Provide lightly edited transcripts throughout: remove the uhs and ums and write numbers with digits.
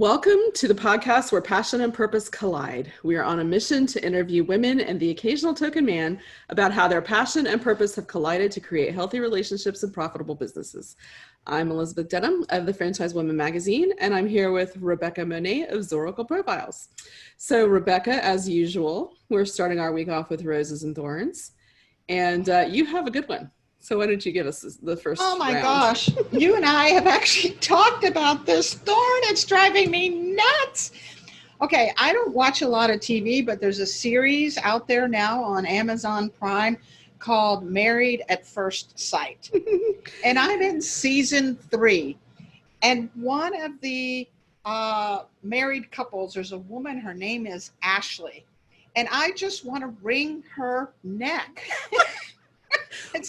Welcome to the podcast where passion and purpose collide. We are on a mission to interview women and the occasional token man about how their passion and purpose have collided to create healthy relationships and profitable businesses. I'm Elizabeth Denham of the Franchise Women magazine, and I'm here with Rebecca Monet of Zoracle Profiles. So Rebecca, as usual, we're starting our week off with roses and thorns, and you have a good one. So why don't you give us the first Oh my round? gosh, you and I have actually talked about this thorn. It's driving me nuts. Okay, I don't watch a lot of TV, but there's a series out there now on Amazon Prime called Married at First Sight. And I'm in season 3. And one of the married couples, there's a woman, her name is Ashley. And I just want to wring her neck.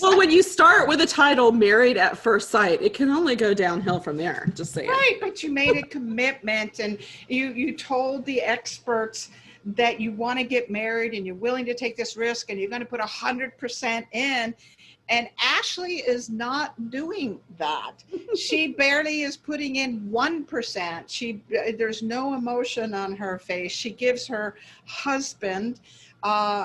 Well, when you start with a title, Married at First Sight, it can only go downhill from there, just saying. Right, but you made a commitment and you told the experts that you want to get married and you're willing to take this risk and you're going to put 100% in. And Ashley is not doing that. She barely is putting in 1%. There's no emotion on her face. She gives her husband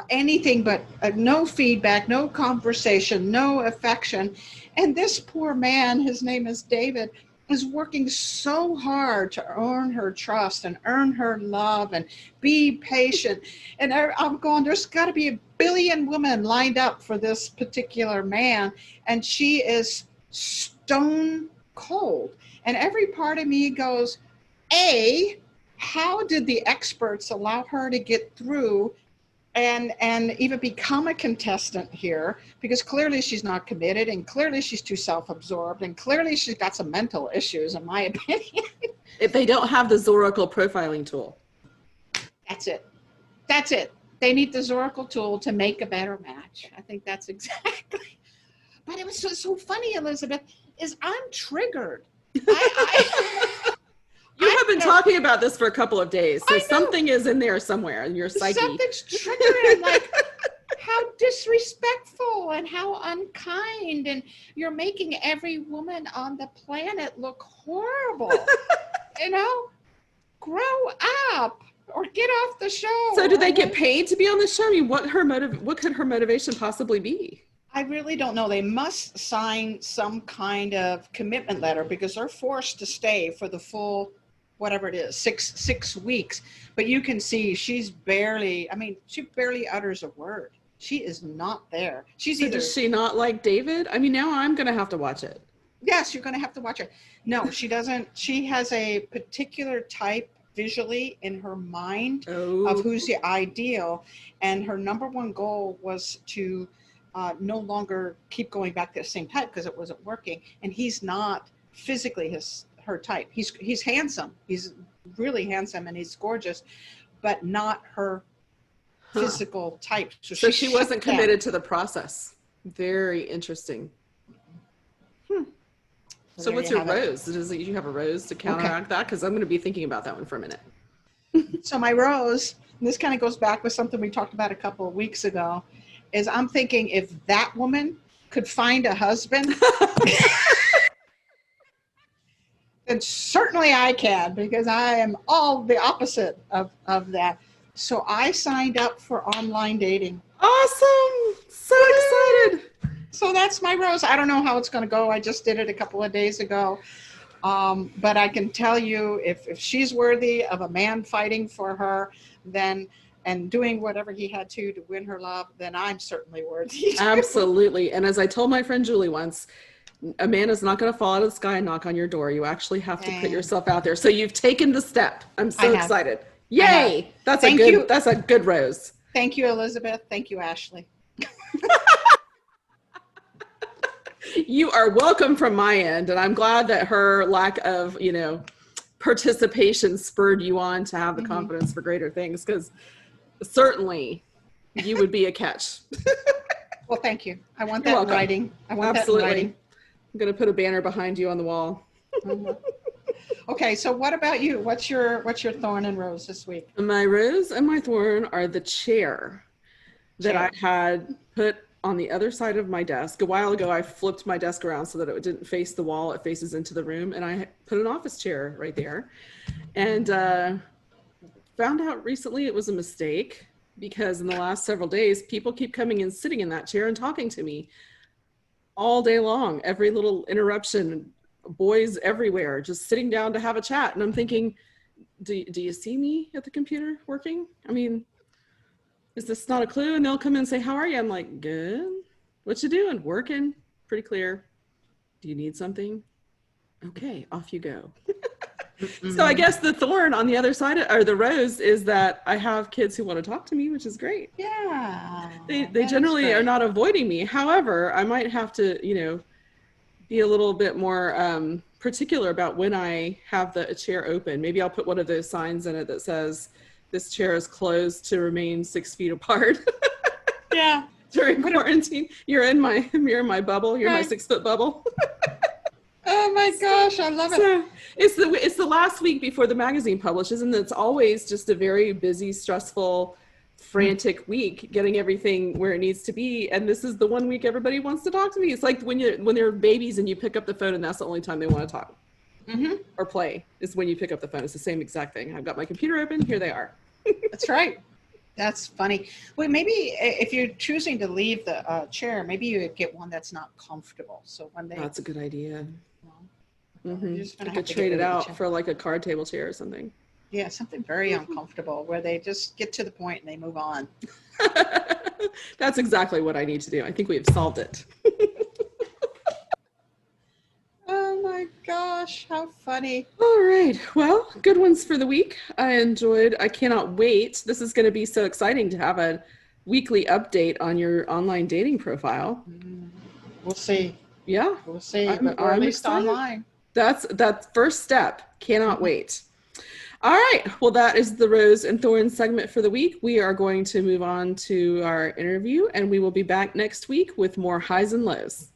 anything but no feedback, no conversation, no affection. And this poor man, his name is David, is working so hard to earn her trust and earn her love and be patient. And I'm going, there's got to be a billion women lined up for this particular man. And she is stone cold. And every part of me goes, how did the experts allow her to get through and even become a contestant here? Because clearly she's not committed, and clearly she's too self-absorbed, and clearly she's got some mental issues, in my opinion. If they don't have the Zoracle profiling tool. That's it. They need the Zoracle tool to make a better match. I think that's exactly. But it was so funny, Elizabeth, is I'm triggered. You have been talking about this for a couple of days, so something is in there somewhere in your psyche. Something's triggering, like how disrespectful and how unkind, and you're making every woman on the planet look horrible. Grow up or get off the show. So do they get paid to be on the show? I mean, what could her motivation possibly be? I really don't know. They must sign some kind of commitment letter because they're forced to stay for the full, whatever it is, six weeks. But you can see she barely utters a word. She is not there. Does she not like David? I mean, now I'm going to have to watch it. Yes, you're going to have to watch it. No, she doesn't. She has a particular type visually in her mind of who's the ideal. And her number one goal was to no longer keep going back to the same type because it wasn't working. And he's not physically her type. He's handsome. He's really handsome and he's gorgeous, but not her physical type. So she wasn't committed to the process. Very interesting. So what's your rose? Did you have a rose to counteract that? Because I'm going to be thinking about that one for a minute. So my rose, and this kind of goes back with something we talked about a couple of weeks ago, is I'm thinking if that woman could find a husband, then certainly I can, because I am all the opposite of that. So I signed up for online dating. Awesome. So excited. So that's my rose. I don't know how it's going to go. I just did it a couple of days ago. But I can tell you if she's worthy of a man fighting for her, then and doing whatever he had to win her love, then I'm certainly worthy. Absolutely. And as I told my friend Julie once, a man is not going to fall out of the sky and knock on your door. You actually have to put yourself out there. So you've taken the step. I'm so excited. Yay. That's a good rose. Thank you, Elizabeth. Thank you, Ashley. You are welcome from my end. And I'm glad that her lack of, participation spurred you on to have the confidence for greater things, because certainly you would be a catch. Well, thank you. I want that in writing. Absolutely. That in writing. I'm going to put a banner behind you on the wall. Okay, so what about you? What's your thorn and rose this week? My rose and my thorn are the chair that I had put on the other side of my desk. A while ago, I flipped my desk around so that it didn't face the wall, it faces into the room, and I put an office chair right there. And found out recently it was a mistake, because in the last several days, people keep coming and sitting in that chair and talking to me all day long, every little interruption, boys everywhere, just sitting down to have a chat. And I'm thinking, do you see me at the computer working? I mean, is this not a clue? And they'll come in and say, how are you? I'm like, good. What you doing? Working. Pretty clear. Do you need something? Okay, off you go. So I guess the thorn on the other side, or the rose, is that I have kids who want to talk to me, which is great. Yeah. They generally are not avoiding me. However, I might have to, be a little bit more particular about when I have the chair open. Maybe I'll put one of those signs in it that says, this chair is closed to remain 6 feet apart. Yeah. During quarantine. You're in my bubble. You're my 6 foot bubble. Oh my gosh, I love it. So it's the last week before the magazine publishes, and it's always just a very busy, stressful, frantic week getting everything where it needs to be. And this is the one week everybody wants to talk to me. It's like when they're babies and you pick up the phone and that's the only time they want to talk or play, is when you pick up the phone. It's the same exact thing. I've got my computer open. Here they are. That's right. That's funny. Well, maybe if you're choosing to leave the chair, maybe you get one that's not comfortable. So when they, That's a good idea. you're just I gonna have could to trade get it rid of the out chair. for like a card table chair or something. Yeah, something very uncomfortable where they just get to the point and they move on. That's exactly what I need to do. I think we have solved it. Oh my gosh, how funny. All right. Well, good ones for the week. I cannot wait. This is going to be so exciting to have a weekly update on your online dating profile. We'll see. Yeah. We'll see. I'm Or at least excited. online. That's first step. Cannot wait. All right. Well, that is the Rose and Thorns segment for the week. We are going to move on to our interview, and we will be back next week with more highs and lows.